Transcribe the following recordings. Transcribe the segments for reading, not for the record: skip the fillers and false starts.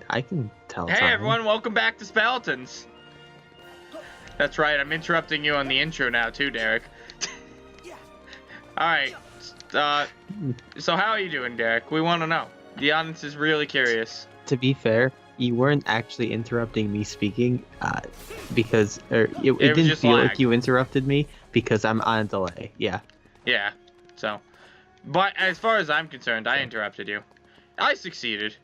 I can tell Hey time. everyone, welcome back to Speletons. That's right, I'm interrupting you on the intro now too, Derek. Alright, so how are you doing, Derek? We want to know. The audience is really curious. To be fair, you weren't actually interrupting me speaking, because it didn't just feel lag. like you interrupted me because I'm on a delay. Yeah. Yeah, so. But as far as I'm concerned, I interrupted you. I succeeded.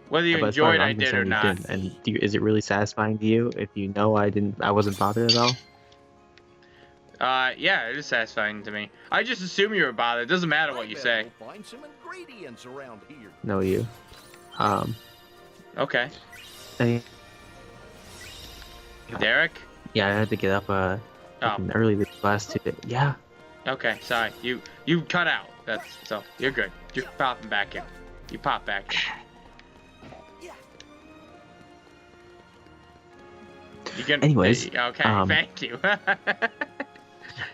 Whether you But as far enjoyed as I'm I did or concerned, you not. didn't. And is it really satisfying to you if you know I wasn't bothered at all? Yeah, it is satisfying to me. I just assume you were bothered. It doesn't matter what you say. Find some ingredients around here. No, you. Okay. Any- Derek? Yeah, I had to get up fucking early the last 2 days. Yeah. Okay, sorry. You cut out. That's so you're good. You're popping back in. You pop back in. You can. Anyways, Okay. Thank you.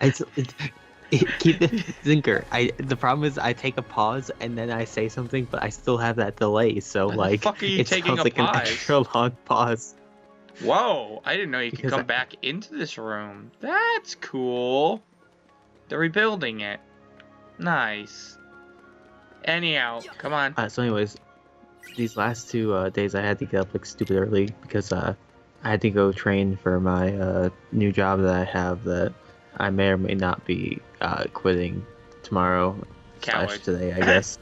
Keep it Zinker. The problem is I take a pause and then I say something, but I still have that delay. So Why the like, fuck are you it taking sounds a like an pause? extra long pause. Whoa! I didn't know you could Because come back into this room. That's cool. They're rebuilding it. Nice. Anyhow, come on. So anyways, these last 2 days I had to get up like stupid early because I had to go train for my new job that I have that I may or may not be quitting tomorrow / Coward. today, I guess.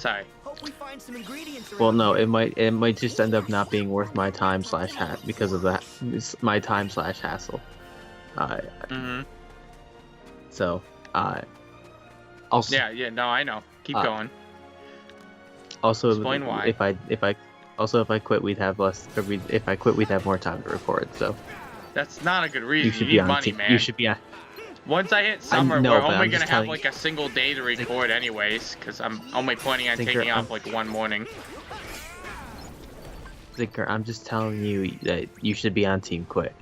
Sorry. Hope we find some ingredients around Well, no, here. it might just end up not being worth my time / because of that my time / hassle. So also Yeah. No, I know. Keep going. also Explain why. if I quit we'd have less. If I quit we'd have more time to record. So That's not a good you reason. should You be need on money, team. man. You should be on. Once I hit summer, know, we're but only I'm gonna just have telling like a single day to record anyways, because I'm only planning on Zinker, taking off like one morning. Zinker, I'm just telling you that you should be on team quit.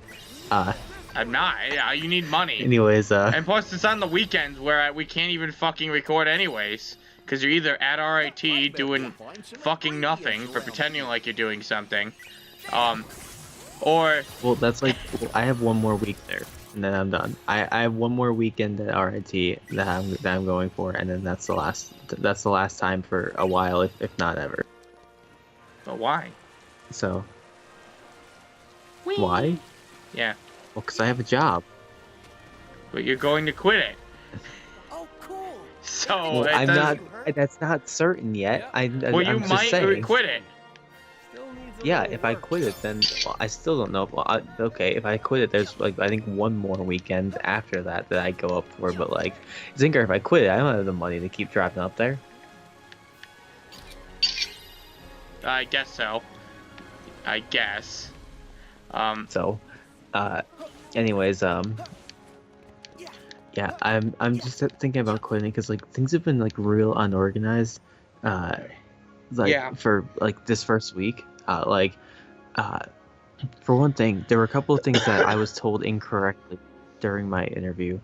I'm not. Yeah, you need money. Anyways, And plus, it's on the weekends where we can't even fucking record anyways. Because you're either at RIT doing fucking nothing for pretending like you're doing something. Or... well, that's like I have one more week there, and then I'm done. I have one more weekend at RIT that I'm going for, and then that's the last time for a while, if not ever. But why? So Whee! why? Yeah. Well, because I have a job. But you're going to quit it. Oh, cool. So, Well, it I'm not. doesn't... That's not certain yet. Well, you I'm just might saying. quit it. Still needs a Yeah, little if I work. quit it, then I still don't know. Well, okay, if I quit it, there's like I think one more weekend after that I go up for. But like, Zinker, if I quit it, I don't have the money to keep driving up there. I guess so. I guess. So, anyways, yeah, I'm just thinking about quitting because like things have been like real unorganized, like Yeah. for like this first week, for one thing, there were a couple of things that I was told incorrectly during my interview,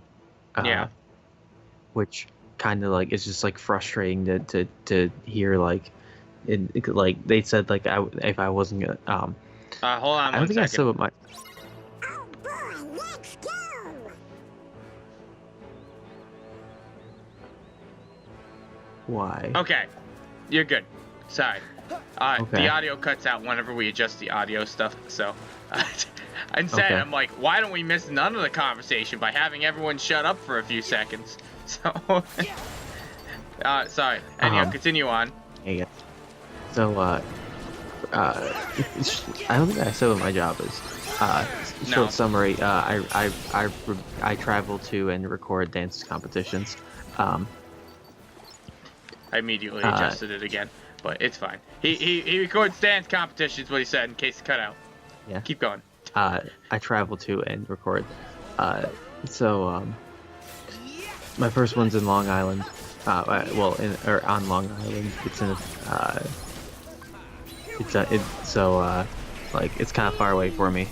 Yeah. which kind of like is just like frustrating to hear like, like they said like if I wasn't gonna Hold on I don't one think I said second. what my. Oh boy, let's go! Why? Okay. You're good. Sorry. Okay. The audio cuts out whenever we adjust the audio stuff, so... Instead, Okay. I'm like, why don't we miss none of the conversation by having everyone shut up for a few seconds? So... sorry. Anyhow, continue on. Yeah. So, I don't think I said what my job is. No. Short summary. I travel to and record dance competitions. I immediately adjusted it again, but it's fine. He records dance competitions, what he said, in case it cut out. Yeah. Keep going. I travel to and record. So, my first one's in Long Island. On Long Island. It's in it's kind of far away for me.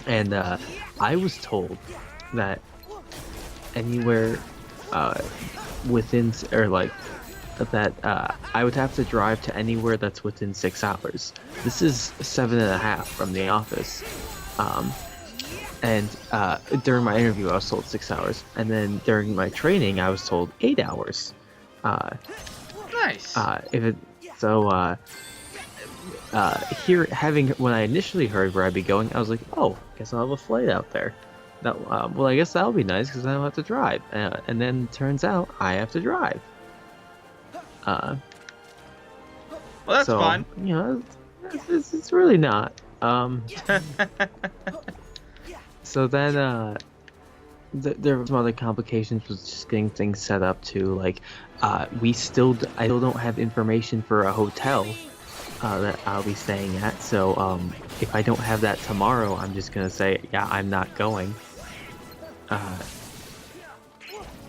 And I was told that anywhere within or like that I would have to drive to anywhere that's within 6 hours. This is 7.5 from the office. And during my interview, I was told 6 hours, and then during my training, I was told 8 hours. Nice. If it so here having when I initially heard where I'd be going, I was like, oh, guess I'll have a flight out there. That well, I guess that'll be nice because I don't have to drive. And then turns out I have to drive. Well, that's so, fun. You know, it's really not. So then, there were some other complications with just getting things set up too. Like, I still don't have information for a hotel that I'll be staying at. So, if I don't have that tomorrow, I'm just gonna say, yeah, I'm not going.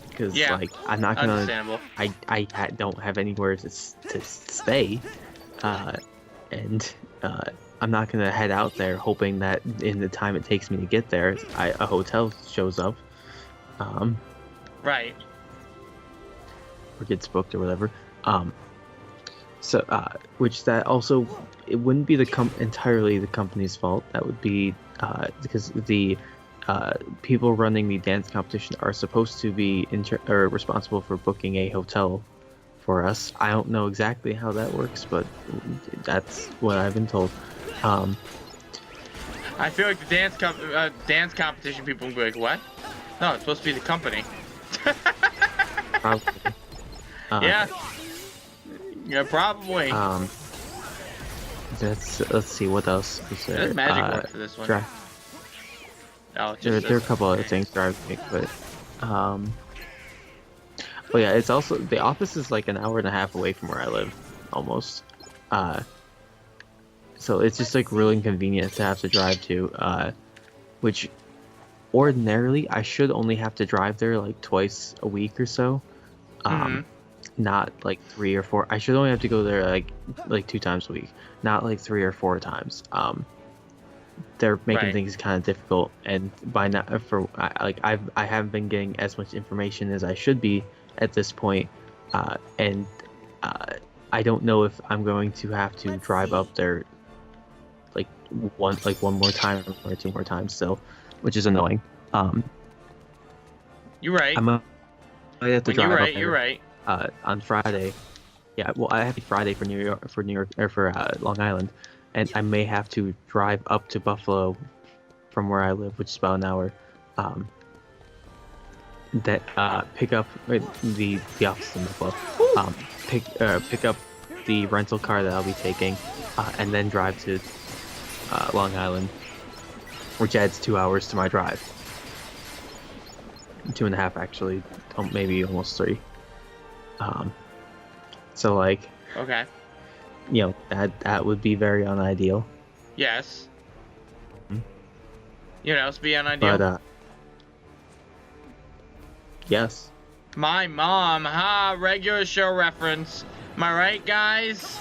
Because like I'm not gonna. Understandable. I don't have anywhere to stay, and I'm not gonna head out there hoping that in the time it takes me to get there, a hotel shows up, Right. or gets booked or whatever. So which that also it wouldn't be entirely the company's fault. That would be because the people running the dance competition are supposed to be responsible for booking a hotel for us. I don't know exactly how that works, but that's what I've been told. I feel like the dance competition people will be like, what? No, it's supposed to be the company. Probably. Yeah. Yeah, probably. Let's see what else is there. There's magic work for this one. Oh, there are a couple other things driving, but oh yeah, it's also the office is like an hour and a half away from where I live, almost. So it's just like really inconvenient to have to drive to, which ordinarily I should only have to drive there like twice a week or so, not like 3 or 4. I should only have to go there like 2 times a week, not like 3 or 4 times. They're making things kind of difficult, and by now I haven't been getting as much information as I should be at this point, and I don't know if I'm going to have to drive up there like one more time or 2 more times still, which is annoying. You're right. I have to when drive you're up right, there, you're right. on Friday. Yeah, well, I have Friday for New York or Long Island, and I may have to drive up to Buffalo from where I live, which is about an hour. Pick up the office in Buffalo. Pick up the rental car that I'll be taking, and then drive to Long Island, which adds 2 hours to my drive. 2.5 actually, maybe almost 3. So like, Okay. you know, that would be very unideal. Yes. You know, it's be unideal. But yes. My mom, regular show reference. Am I right, guys?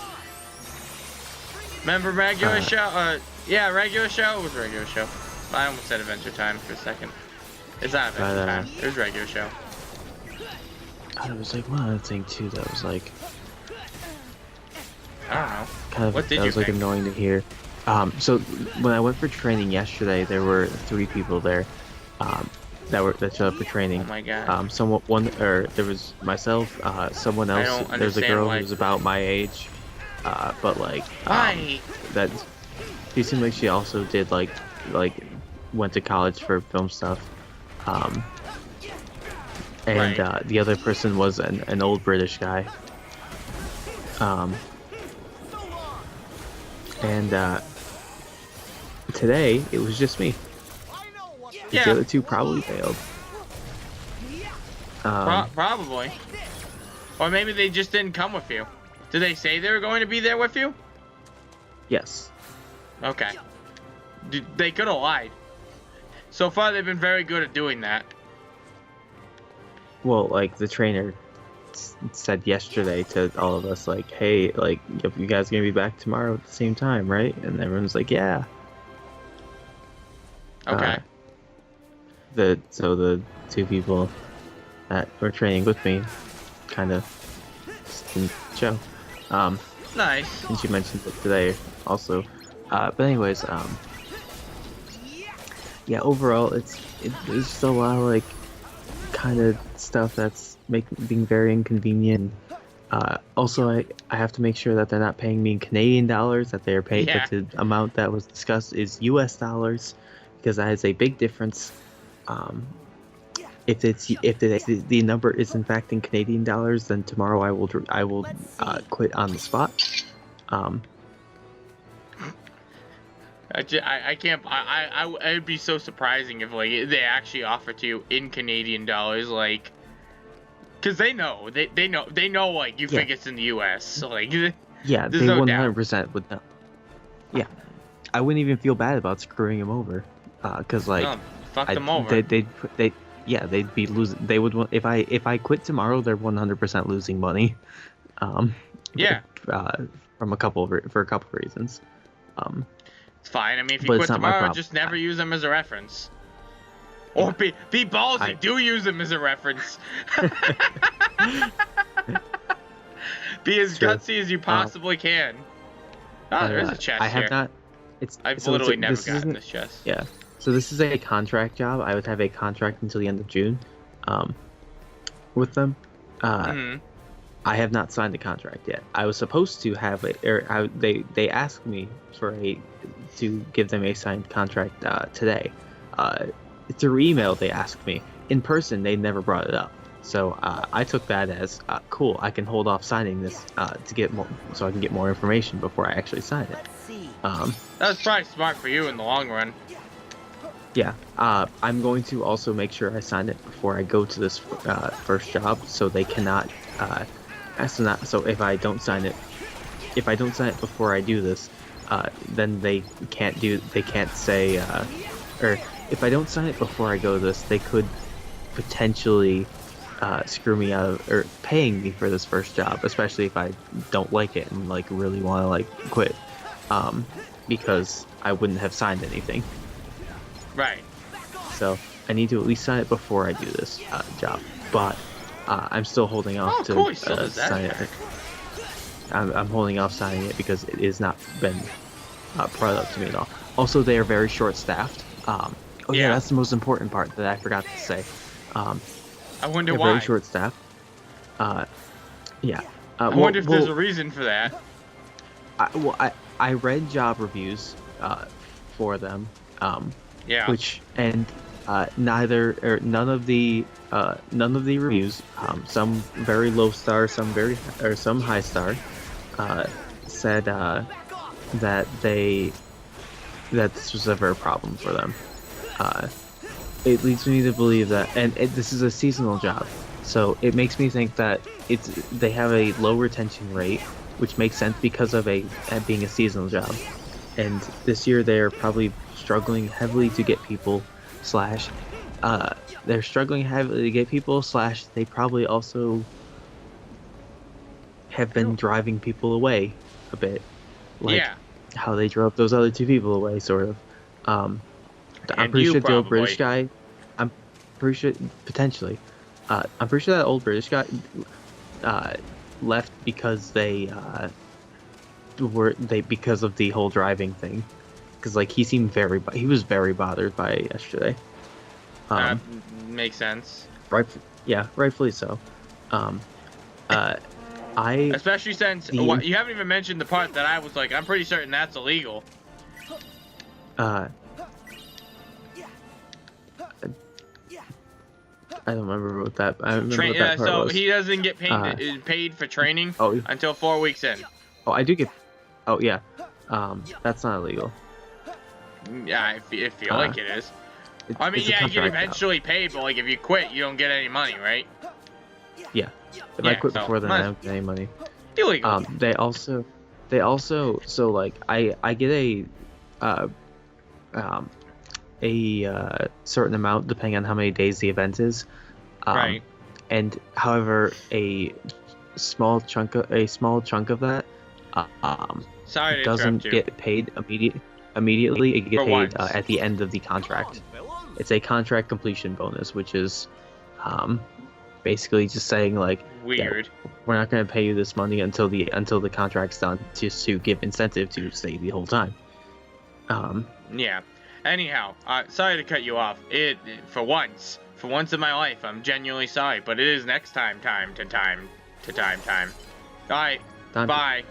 Remember regular show? Yeah, regular show. It was regular show. I almost said Adventure Time for a second. It's not Adventure Time. It was regular show. I was like one other thing too that was like, I don't know. kind of What did that you was like think? annoying to hear. So when I went for training yesterday, there were 3 people there, that showed up for training. Oh my god. There was myself, someone I else. don't There's a understand girl why. who was about my age, but like Why? that she seemed like she also did like went to college for film stuff. And Right. the other person was an old British guy. And today it was just me. Yeah. The other 2 probably failed. Probably. Or maybe they just didn't come with you. Did they say they were going to be there with you? Yes. Okay. They could have lied. So far, they've been very good at doing that. Well, like the trainer said yesterday to all of us, like, hey, like, if you guys gonna be back tomorrow at the same time, right? And everyone's like, yeah. Okay. So the 2 people that were training with me kind of didn't show. Nice. Since you mentioned it today also. But anyways, yeah, overall it's just a lot of like kind of stuff that's being very inconvenient. Also, I have to make sure that they're not paying me in Canadian dollars, that they're paying Yeah. that the amount that was discussed is US dollars, because that is a big difference. If the number is in fact in Canadian dollars, then tomorrow I will quit on the spot. I can't. It'd be so surprising if like they actually offer to you in Canadian dollars, like, cause they know like you think it's in the U.S. So like, Yeah, there's they no 100% would know. Yeah, I wouldn't even feel bad about screwing him over, cause like No, fuck them over. they'd be losing. They would if I quit tomorrow, they're 100% losing money. Yeah. For a couple of reasons. It's fine. I mean, if you But quit it's not my tomorrow, problem. just never use them as a reference. Or be ballsy. Do use them as a reference. Be as Sure. gutsy as you possibly can. Oh, there's a chest I have here. not. I've so literally never this gotten isn't- this chest. Yeah. So this is a contract job. I would have a contract until the end of June, with them. Mhm. I have not signed the contract yet. I was supposed to have it, they asked me to give them a signed contract today. Through email they asked me. In person they never brought it up. So I took that as cool. I can hold off signing this to get more, so I can get more information before I actually sign it. Let's see. That's probably smart for you in the long run. Yeah, I'm going to also make sure I sign it before I go to this first job, so they cannot. So if I don't sign it before I do this, then they can't say, or if I don't sign it before I go to this, they could potentially screw me out of, or paying me for this first job, especially if I don't like it and like really want to like quit, because I wouldn't have signed anything. Right. So I need to at least sign it before I do this job. But I'm still holding off Oh, to cool, he still does that sign it. check. I'm holding off signing it because it has not been brought up to me at all. Also, they are very short-staffed. Oh yeah, Yeah. that's the most important part that I forgot to say. I wonder They're why. very short-staffed. Yeah. I wonder if there's a reason for that. I read job reviews for them. Yeah. None of the reviews, some very low star, some high star, said that this was ever a problem for them. It leads me to believe that, and this is a seasonal job, so it makes me think that they have a low retention rate, which makes sense because of being a seasonal job. And this year they're probably struggling heavily to get people, they probably also have been driving people away a bit. Like Yeah. how they drove those other two people away, sort of. I'm And pretty you sure the old British probably. guy, I'm pretty sure, potentially, I'm pretty sure that old British guy left because because of the whole driving thing. Because like he was very bothered by it yesterday. Makes sense. Rightfully so. Especially since The- you haven't even mentioned the part that I was like, I'm pretty certain that's illegal. I don't remember what that. I remember what that part So was. he doesn't get paid for training Oh. until 4 weeks in. Oh, I do get. Oh yeah. That's not illegal. Yeah, I feel like it is. I mean, It's a yeah, you get contract job. eventually paid, but like if you quit, you don't get any money, right? Yeah. If I Yeah, quit so, before then, might- I don't get any money. Illegal. They also, so like I get a certain amount depending on how many days the event is. Right. And however, a small chunk of that Sorry to doesn't interrupt you. get paid immediately. It gets For paid once. at the end of the contract. It's a contract completion bonus, which is basically just saying like, Weird. yeah, we're not going to pay you this money until the contract's done, just to give incentive to stay the whole time. Yeah. Anyhow, sorry to cut you off. For once in my life, I'm genuinely sorry, but it is next time. All right. Time. Bye.